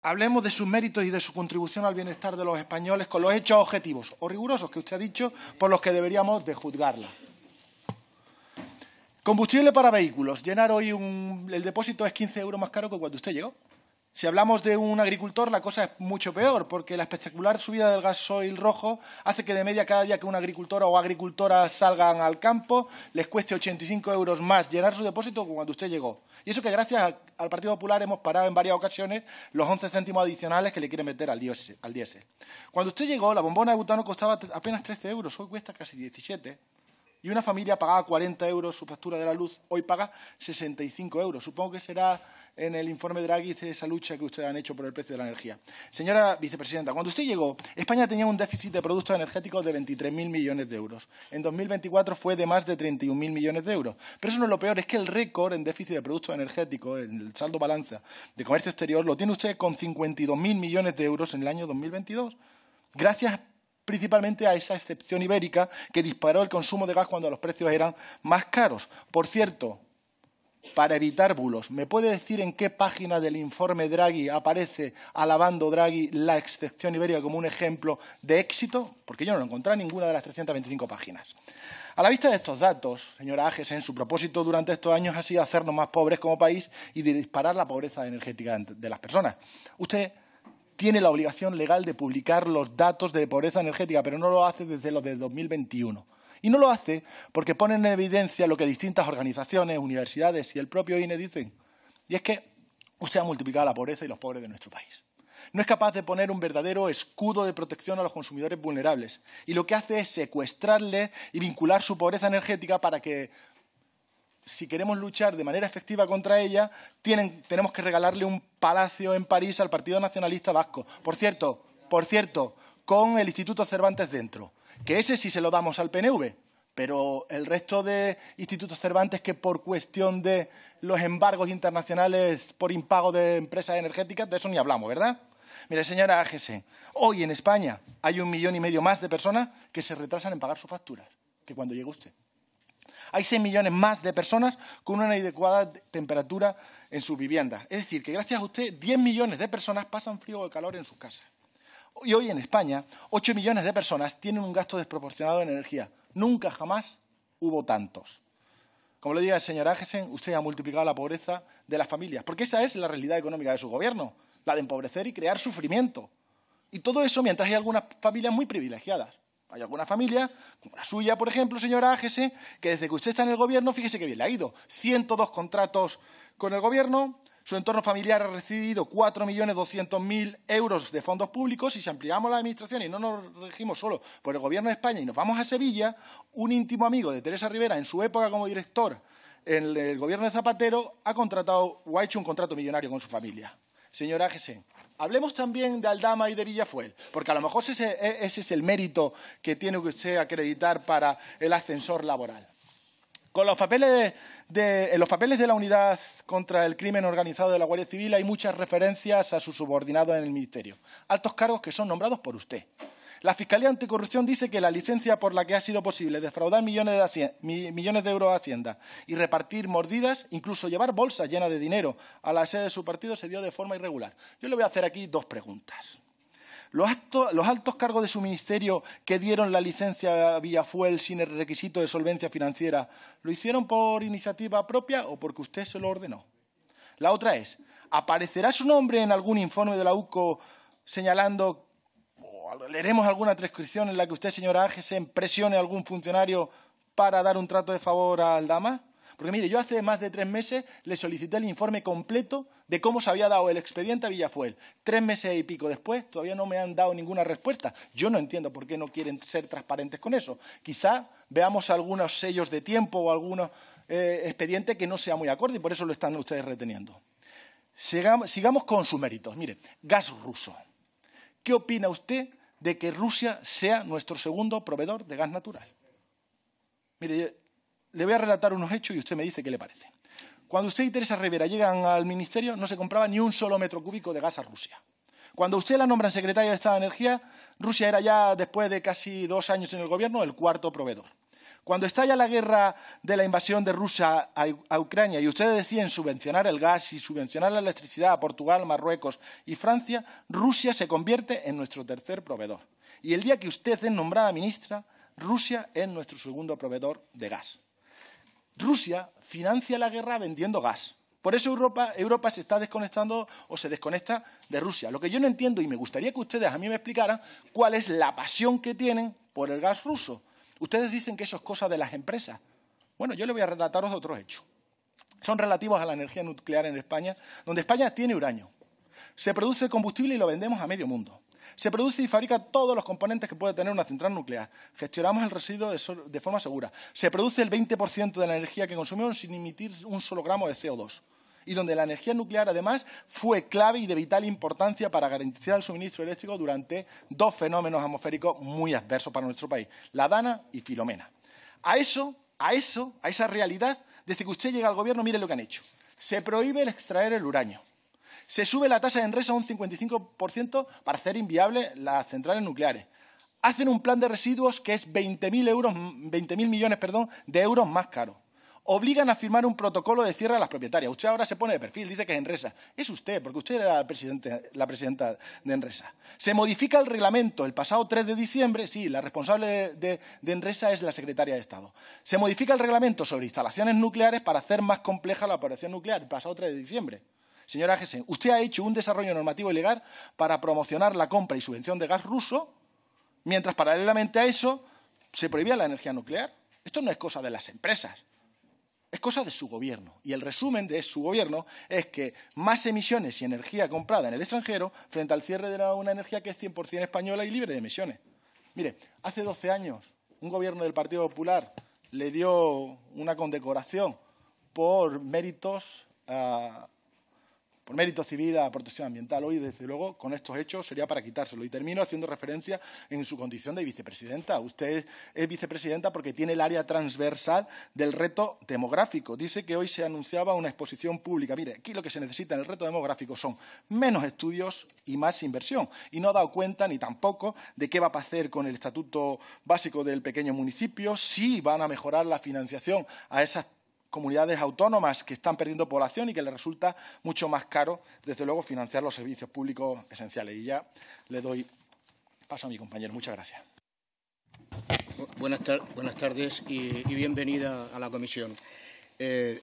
hablemos de sus méritos y de su contribución al bienestar de los españoles con los hechos objetivos o rigurosos que usted ha dicho por los que deberíamos de juzgarla. Combustible para vehículos. Llenar hoy el depósito es 15 euros más caro que cuando usted llegó. Si hablamos de un agricultor, la cosa es mucho peor, porque la espectacular subida del gasoil rojo hace que de media cada día que un agricultor o agricultora salgan al campo les cueste 85 euros más llenar su depósito que cuando usted llegó. Y eso que gracias al Partido Popular hemos parado en varias ocasiones los 11 céntimos adicionales que le quieren meter al diésel. Cuando usted llegó, la bombona de butano costaba apenas 13 euros, hoy cuesta casi 17. Y una familia pagaba 40 euros su factura de la luz, hoy paga 65 euros. Supongo que será en el informe Draghi de esa lucha que ustedes han hecho por el precio de la energía. Señora vicepresidenta, cuando usted llegó, España tenía un déficit de productos energéticos de 23.000 millones de euros. En 2024 fue de más de 31.000 millones de euros. Pero eso no es lo peor, es que el récord en déficit de productos energéticos, en el saldo balanza de comercio exterior, lo tiene usted con 52.000 millones de euros en el año 2022. Gracias principalmente a esa excepción ibérica que disparó el consumo de gas cuando los precios eran más caros. Por cierto, para evitar bulos, ¿me puede decir en qué página del informe Draghi aparece alabando Draghi la excepción ibérica como un ejemplo de éxito? Porque yo no lo encontré en ninguna de las 325 páginas. A la vista de estos datos, señora Ágesen, su propósito durante estos años ha sido hacernos más pobres como país y de disparar la pobreza energética de las personas. Usted tiene la obligación legal de publicar los datos de pobreza energética, pero no lo hace desde los de 2021. Y no lo hace porque pone en evidencia lo que distintas organizaciones, universidades y el propio INE dicen. Y es que usted ha multiplicado la pobreza y los pobres de nuestro país. No es capaz de poner un verdadero escudo de protección a los consumidores vulnerables. Y lo que hace es secuestrarles y vincular su pobreza energética para que, si queremos luchar de manera efectiva contra ella, tenemos que regalarle un palacio en París al Partido Nacionalista Vasco. Por cierto, con el Instituto Cervantes dentro, que ese sí se lo damos al PNV, pero el resto de institutos Cervantes que por cuestión de los embargos internacionales por impago de empresas energéticas, de eso ni hablamos, ¿verdad? Mire, señora Ágesen, hoy en España hay 1,5 millones más de personas que se retrasan en pagar sus facturas que cuando llegó usted. Hay 6 millones más de personas con una inadecuada temperatura en sus viviendas. Es decir, que gracias a usted 10 millones de personas pasan frío o calor en sus casas. Y hoy en España 8 millones de personas tienen un gasto desproporcionado en energía. Nunca jamás hubo tantos. Como le diga el señor Ágesen, usted ha multiplicado la pobreza de las familias, porque esa es la realidad económica de su gobierno, la de empobrecer y crear sufrimiento. Y todo eso mientras hay algunas familias muy privilegiadas. Hay alguna familia, como la suya, por ejemplo, señora Ágesen, que desde que usted está en el Gobierno, fíjese que bien le ha ido. 102 contratos con el Gobierno, su entorno familiar ha recibido 4.200.000 euros de fondos públicos y si ampliamos la Administración y no nos regimos solo por el Gobierno de España y nos vamos a Sevilla, un íntimo amigo de Teresa Rivera, en su época como director en el Gobierno de Zapatero, ha contratado o ha hecho un contrato millonario con su familia. Señora Ágesen, hablemos también de Aldama y de Villafuel, porque a lo mejor ese es el mérito que tiene que usted acreditar para el ascensor laboral. En los papeles de la Unidad contra el Crimen Organizado de la Guardia Civil hay muchas referencias a sus subordinados en el Ministerio, altos cargos que son nombrados por usted. La Fiscalía Anticorrupción dice que la licencia por la que ha sido posible defraudar millones de euros a Hacienda y repartir mordidas, incluso llevar bolsas llenas de dinero a la sede de su partido, se dio de forma irregular. Yo le voy a hacer aquí 2 preguntas. ¿Los altos cargos de su ministerio que dieron la licencia a Villafuel sin el requisito de solvencia financiera, lo hicieron por iniciativa propia o porque usted se lo ordenó? La otra es, ¿aparecerá su nombre en algún informe de la UCO señalando leeremos alguna transcripción en la que usted, señora Ágesen, presione a algún funcionario para dar un trato de favor a Aldama? Porque, mire, yo hace más de 3 meses le solicité el informe completo de cómo se había dado el expediente a Villafuel. 3 meses y pico después todavía no me han dado ninguna respuesta. Yo no entiendo por qué no quieren ser transparentes con eso. Quizá veamos algunos sellos de tiempo o algunos expedientes que no sea muy acorde y por eso lo están ustedes reteniendo. Sigamos con sus méritos. Mire, gas ruso. ¿Qué opina usted de que Rusia sea nuestro segundo proveedor de gas natural? Mire, le voy a relatar unos hechos y usted me dice qué le parece. Cuando usted y Teresa Rivera llegan al Ministerio, no se compraba ni un solo metro cúbico de gas a Rusia. Cuando usted la nombra secretaria de Estado de Energía, Rusia era ya, después de casi 2 años en el Gobierno, el 4.º proveedor. Cuando estalla la guerra de la invasión de Rusia a Ucrania y ustedes deciden subvencionar el gas y subvencionar la electricidad a Portugal, Marruecos y Francia, Rusia se convierte en nuestro tercer proveedor. Y el día que usted es nombrada ministra, Rusia es nuestro segundo proveedor de gas. Rusia financia la guerra vendiendo gas. Por eso Europa se está desconectando o se desconecta de Rusia. Lo que yo no entiendo, y me gustaría que ustedes a mí me explicaran, cuál es la pasión que tienen por el gas ruso. Ustedes dicen que eso es cosa de las empresas. Bueno, yo les voy a relataros otros hechos. Son relativos a la energía nuclear en España, donde España tiene uranio. Se produce el combustible y lo vendemos a medio mundo. Se produce y fabrica todos los componentes que puede tener una central nuclear. Gestionamos el residuo de forma segura. Se produce el 20% de la energía que consumimos sin emitir un solo gramo de CO2. Y donde la energía nuclear, además, fue clave y de vital importancia para garantizar el suministro eléctrico durante dos fenómenos atmosféricos muy adversos para nuestro país, la Dana y Filomena. A esa realidad, desde que usted llega al Gobierno, mire lo que han hecho. Se prohíbe el extraer el uranio. Se sube la tasa de Enresa a un 55% para hacer inviable las centrales nucleares. Hacen un plan de residuos que es 20.000 millones de euros más caro. Obligan a firmar un protocolo de cierre a las propietarias. Usted ahora se pone de perfil, dice que es Enresa. Es usted, porque usted era la presidenta de Enresa. Se modifica el reglamento el pasado 3 de diciembre. Sí, la responsable de Enresa es la secretaria de Estado. Se modifica el reglamento sobre instalaciones nucleares para hacer más compleja la operación nuclear el pasado 3 de diciembre. Señora Gessen, usted ha hecho un desarrollo normativo ilegal para promocionar la compra y subvención de gas ruso, mientras paralelamente a eso se prohibía la energía nuclear. Esto no es cosa de las empresas. Es cosa de su Gobierno. Y el resumen de su Gobierno es que más emisiones y energía comprada en el extranjero frente al cierre de una energía que es 100% española y libre de emisiones. Mire, hace 12 años un Gobierno del Partido Popular le dio una condecoración por méritos civil a la protección ambiental. Hoy, desde luego, con estos hechos sería para quitárselo. Y termino haciendo referencia en su condición de vicepresidenta. Usted es vicepresidenta porque tiene el área transversal del reto demográfico. Dice que hoy se anunciaba una exposición pública. Mire, aquí lo que se necesita en el reto demográfico son menos estudios y más inversión. Y no ha dado cuenta ni tampoco de qué va a hacer con el Estatuto Básico del Pequeño Municipio, si van a mejorar la financiación a esas comunidades autónomas que están perdiendo población y que les resulta mucho más caro, desde luego, financiar los servicios públicos esenciales. Y ya le doy paso a mi compañero. Muchas gracias. Buenas tardes y bienvenida a la comisión.